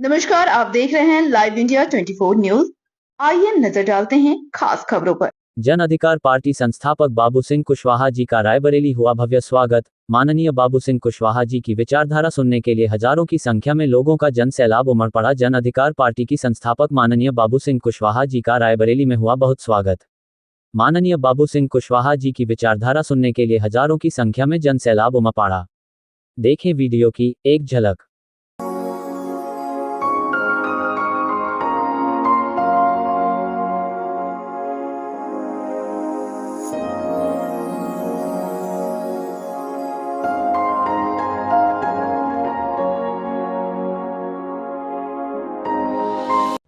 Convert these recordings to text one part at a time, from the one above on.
नमस्कार, आप देख रहे हैं लाइव इंडिया 24 न्यूज। आइए नजर डालते हैं खास खबरों पर। जन अधिकार पार्टी संस्थापक बाबू सिंह कुशवाहा जी का रायबरेली हुआ भव्य स्वागत। माननीय बाबू सिंह कुशवाहा जी की विचारधारा सुनने के लिए हजारों की संख्या में लोगों का जन सैलाब उमड़ पड़ा। जन अधिकार पार्टी की संस्थापक माननीय बाबू सिंह कुशवाहा जी का रायबरेली में हुआ बहुत स्वागत। माननीय बाबू सिंह कुशवाहा जी की विचारधारा सुनने के लिए हजारों की संख्या में जन सैलाब उमड़ पड़ा। देखें वीडियो की एक झलक।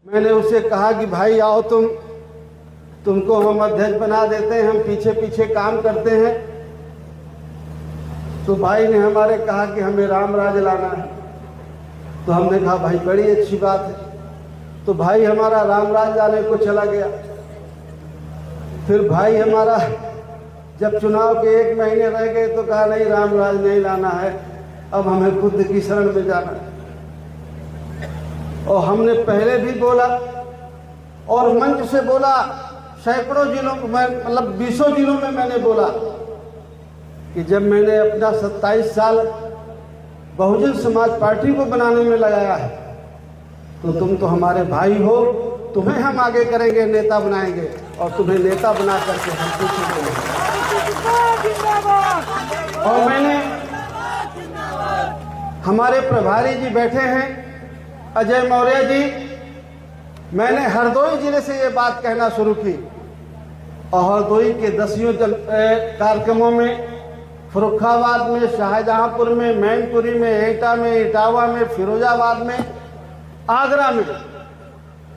मैंने उसे कहा कि भाई आओ तुमको हम अध्यक्ष बना देते हैं, हम पीछे पीछे काम करते हैं। तो भाई ने हमारे कहा कि हमें राम राज लाना है। तो हमने कहा भाई बड़ी अच्छी बात है। तो भाई हमारा राम राज लाने को चला गया। फिर भाई हमारा जब चुनाव के 1 महीने रह गए तो कहा नहीं, राम राज नहीं लाना है, अब हमें खुद की शरण में जाना है। और हमने पहले भी बोला और मंच से बोला, सैकड़ों जिलों में, मतलब 20 जिलों में मैंने बोला कि जब मैंने अपना 27 साल बहुजन समाज पार्टी को बनाने में लगाया है तो तुम तो हमारे भाई हो, तुम्हें हम आगे करेंगे, नेता बनाएंगे और तुम्हें नेता बना करके हम पीछे करेंगे। और मैंने, हमारे प्रभारी जी बैठे हैं अजय मौर्य जी, मैंने हरदोई जिले से ये बात कहना शुरू की और हरदोई के 10 कार्यक्रमों में, फर्रुखाबाद में, शाहजहांपुर में, मैनपुरी में, एटा में, इटावा में, फिरोजाबाद में, आगरा में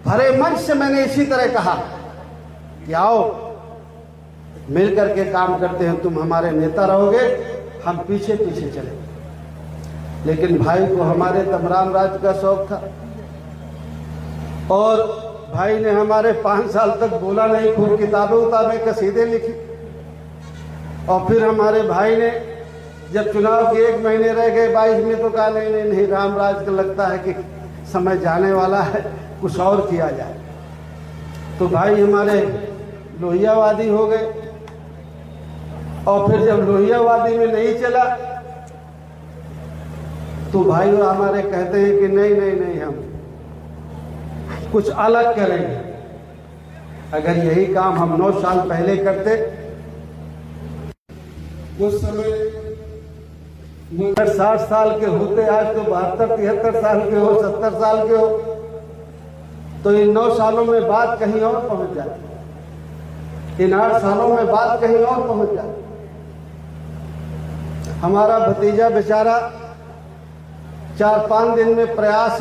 भरे मंच से मैंने इसी तरह कहा कि आओ मिल करके काम करते हैं, तुम हमारे नेता रहोगे, हम पीछे पीछे चलेंगे। लेकिन भाई को हमारे तब राम राज का शौक था और भाई ने हमारे 5 साल तक बोला नहीं, खूब किताबें कसीदे लिखी। और फिर हमारे भाई ने जब चुनाव के 1 महीने रह गए 22 में तो कहा नहीं नहीं नहीं, राम राज को लगता है कि समय जाने वाला है, कुछ और किया जाए। तो भाई हमारे लोहियावादी हो गए। और फिर जब लोहियावादी में नहीं चला तो भाई हमारे कहते हैं कि नहीं नहीं नहीं, हम कुछ अलग करेंगे। अगर यही काम हम 9 साल पहले करते, उस समय 60 साल के होते, आज तो 72-73 साल के हो, 70 साल के हो, तो इन 9 सालों में बात कहीं और पहुंच जाती, इन 8 सालों में बात कहीं और पहुंच जाती। हमारा भतीजा बेचारा 4-5 दिन में प्रयास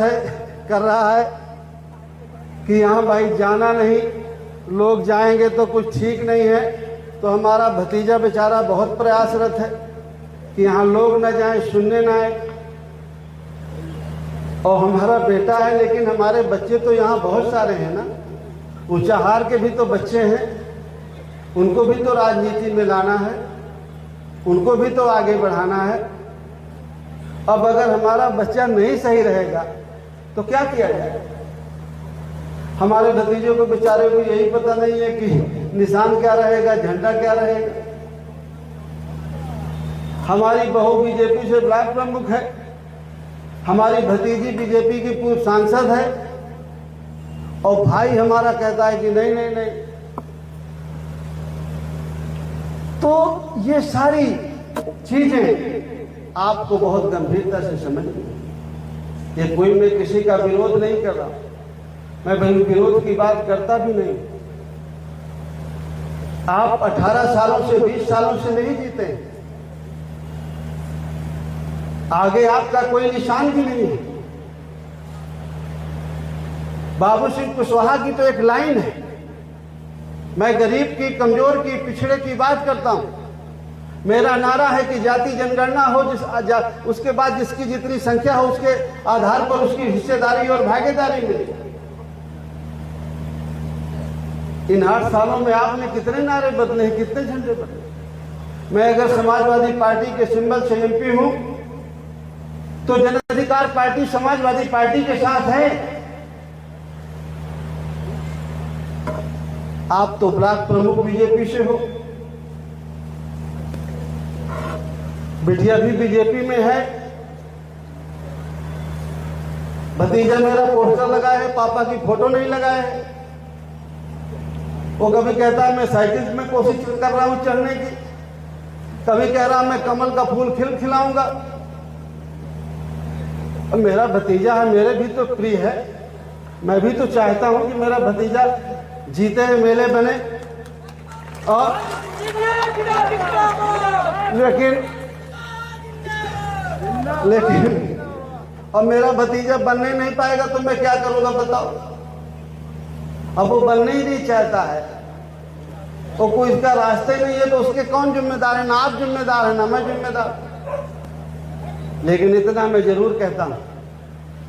कर रहा है कि यहाँ भाई जाना नहीं, लोग जाएंगे तो कुछ ठीक नहीं है। तो हमारा भतीजा बेचारा बहुत प्रयासरत है कि यहाँ लोग न जाएं, सुनने न आए। और हमारा बेटा है, लेकिन हमारे बच्चे तो यहाँ बहुत सारे हैं ना, ऊंचाहार के भी तो बच्चे हैं, उनको भी तो राजनीति में लाना है, उनको भी तो आगे बढ़ाना है। अब अगर हमारा बच्चा नहीं सही रहेगा तो क्या किया जाए? हमारे भतीजों को बेचारे को यही पता नहीं है कि निशान क्या रहेगा, झंडा क्या रहेगा। हमारी बहू बीजेपी से ब्लॉक प्रमुख है, हमारी भतीजी बीजेपी की पूर्व सांसद है और भाई हमारा कहता है कि नहीं नहीं नहीं। तो ये सारी चीजें आपको बहुत गंभीरता से समझनी है। ये कोई, मैं किसी का विरोध नहीं कर रहा, मैं भाई विरोध की बात करता भी नहीं। आप 18 सालों से 20 सालों से नहीं जीते, आगे आपका कोई निशान भी नहीं है। बाबू सिंह कुशवाहा की तो एक लाइन है, मैं गरीब की, कमजोर की, पिछड़े की बात करता हूं। मेरा नारा है कि जाति जनगणना हो, उसके बाद जिसकी जितनी संख्या हो उसके आधार पर उसकी हिस्सेदारी और भागीदारी मिले। इन 8 सालों में आपने कितने नारे बदले हैं, कितने झंडे बदले? मैं अगर समाजवादी पार्टी के सिंबल से MP हूं तो जन अधिकार पार्टी समाजवादी पार्टी के साथ है। आप तो ब्लॉक प्रमुख बीजेपी से हो, बिटिया भी बीजेपी में है, भतीजा मेरा पोस्टर लगाए है, पापा की फोटो नहीं लगाए है। वो कभी कहता है मैं साइकिल में कोशिश कर रहा हूं चढ़ने की, कभी कह रहा मैं कमल का फूल खिलाऊंगा। और मेरा भतीजा है, मेरे भी तो प्रिय है, मैं भी तो चाहता हूं कि मेरा भतीजा जीते हैं, मेले बने। और लेकिन और मेरा भतीजा बनने नहीं पाएगा तो मैं क्या करूंगा बताओ। अब वो बनने ही नहीं चाहता है, तो कोई इसका रास्ता ही नहीं है, तो उसके कौन जिम्मेदार है? ना आप जिम्मेदार है ना मैं जिम्मेदार। लेकिन इतना मैं जरूर कहता हूं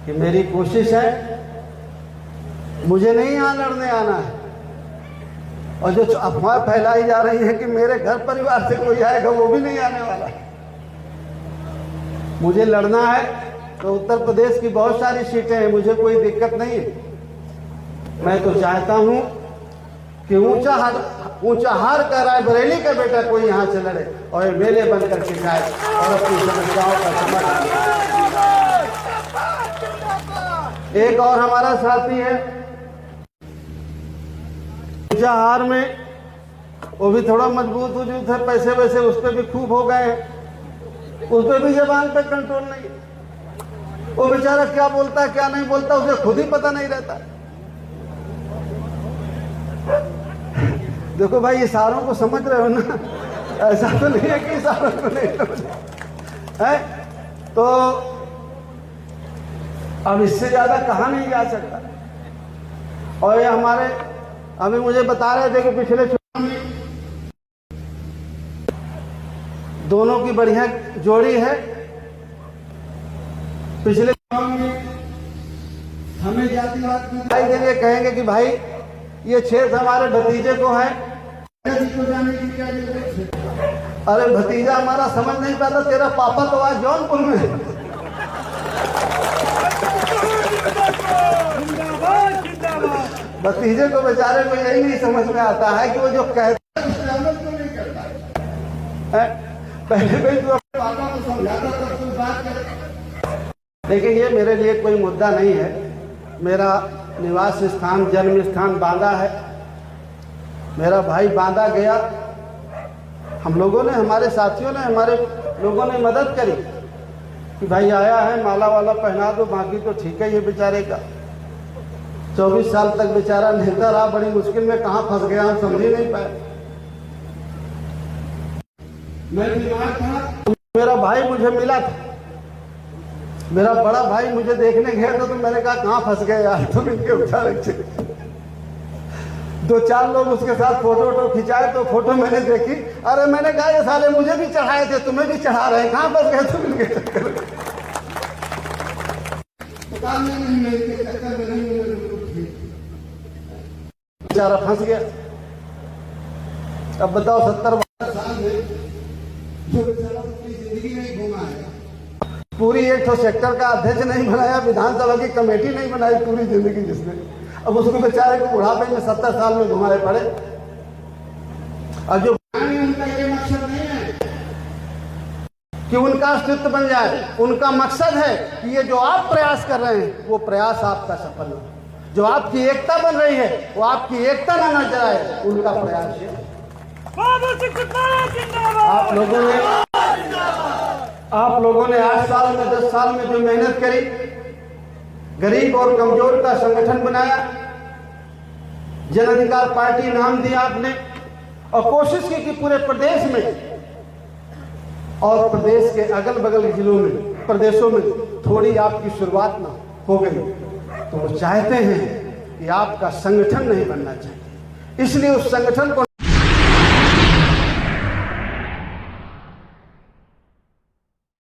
कि मेरी कोशिश है, मुझे नहीं यहां लड़ने आना है। और जो अफवाह फैलाई जा रही है कि मेरे घर परिवार से कोई आएगा, वो भी नहीं आने वाला। मुझे लड़ना है तो उत्तर प्रदेश की बहुत सारी सीटें हैं, मुझे कोई दिक्कत नहीं है। मैं तो चाहता हूं कि ऊंचा हार का रायबरेली का बेटा कोई यहां से लड़े और मेले बन करके जाए और अपनी समस्याओं का समाधान। एक और हमारा साथी है ऊंचा हार में, वो भी थोड़ा मजबूत वजूद है, पैसे वैसे उस पर भी खूब हो गए हैं, उस पर भी जबान पे कंट्रोल नहीं है। वो बेचारा क्या बोलता है क्या नहीं बोलता उसे खुद ही पता नहीं रहता। देखो भाई, इशारों को समझ रहे हो ना? ऐसा तो नहीं है कि इशारों को नहीं समझ है। तो अब इससे ज्यादा कहां नहीं जा सकता। और ये हमारे अभी मुझे बता रहे थे कि पिछले चुनाव में दोनों की बढ़िया जोड़ी है। पिछले चुनाव में हमें जातिवाद दिखाई के लिए कहेंगे कि भाई ये क्षेत्र हमारे भतीजे को है, जाने की क्या जरूरत है? अरे भतीजा हमारा समझ नहीं पाता, तेरा पापा तो आज जौनपुर में है। भतीजे को बेचारे को यही नहीं समझ में आता है कि वो जो कहता है उससे अमल क्यों नहीं करता है। पहले भी तू अपने पापा को समझाता तब तू बात कर। लेकिन ये मेरे लिए कोई मुद्दा नहीं है। मेरा निवास स्थान, जन्म स्थान बांदा है। मेरा भाई बांदा गया, हम लोगों ने, हमारे साथियों ने, हमारे लोगों ने मदद करी कि भाई आया है माला वाला पहना दो, बाकी तो ठीक है। ये बेचारे का 24 साल तक बेचारा नेता रहा, बड़ी मुश्किल में कहां फंस गया हम समझ ही नहीं पाए। मैं बीमार था, मेरा भाई मुझे मिला था, मेरा बड़ा भाई मुझे देखने गया था, तो मैंने कहा कहां फंस गए यार तुम इनके उचारक से। 2-4 लोग उसके साथ फोटो खिंचाए तो फोटो मैंने देखी, अरे मैंने कहा ये साले मुझे भी चढ़ाए थे, तुम्हें भी चढ़ा रहे हैं, कहां फंस गए तुम इनके चक्कर में? बेचारा फंस गया। अब बताओ 70 साल में जो बेचारा अपनी जिंदगी नहीं घूमा है, पूरी एक तो सेक्टर का अध्यक्ष नहीं बनाया, विधानसभा की कमेटी नहीं बनाई पूरी जिंदगी जिसने, अब उसको बेचारे को बुढ़ापे में 70 साल में घुमाने पड़े। और जो उनका ये मकसद नहीं है कि उनका अस्तित्व बन जाए, उनका मकसद है कि ये जो आप प्रयास कर रहे हैं वो प्रयास आपका सफल हो, जो आपकी एकता बन रही है वो आपकी एकता न नजर आए, उनका प्रयास है। आप लोगों ने 8 साल में 10 साल में जो मेहनत करी, गरीब और कमजोर का संगठन बनाया, जन अधिकार पार्टी नाम दिया आपने, और कोशिश की कि पूरे प्रदेश में और प्रदेश के अगल बगल जिलों में, प्रदेशों में थोड़ी आपकी शुरुआत ना हो गई, तो वो चाहते हैं कि आपका संगठन नहीं बनना चाहिए, इसलिए उस संगठन को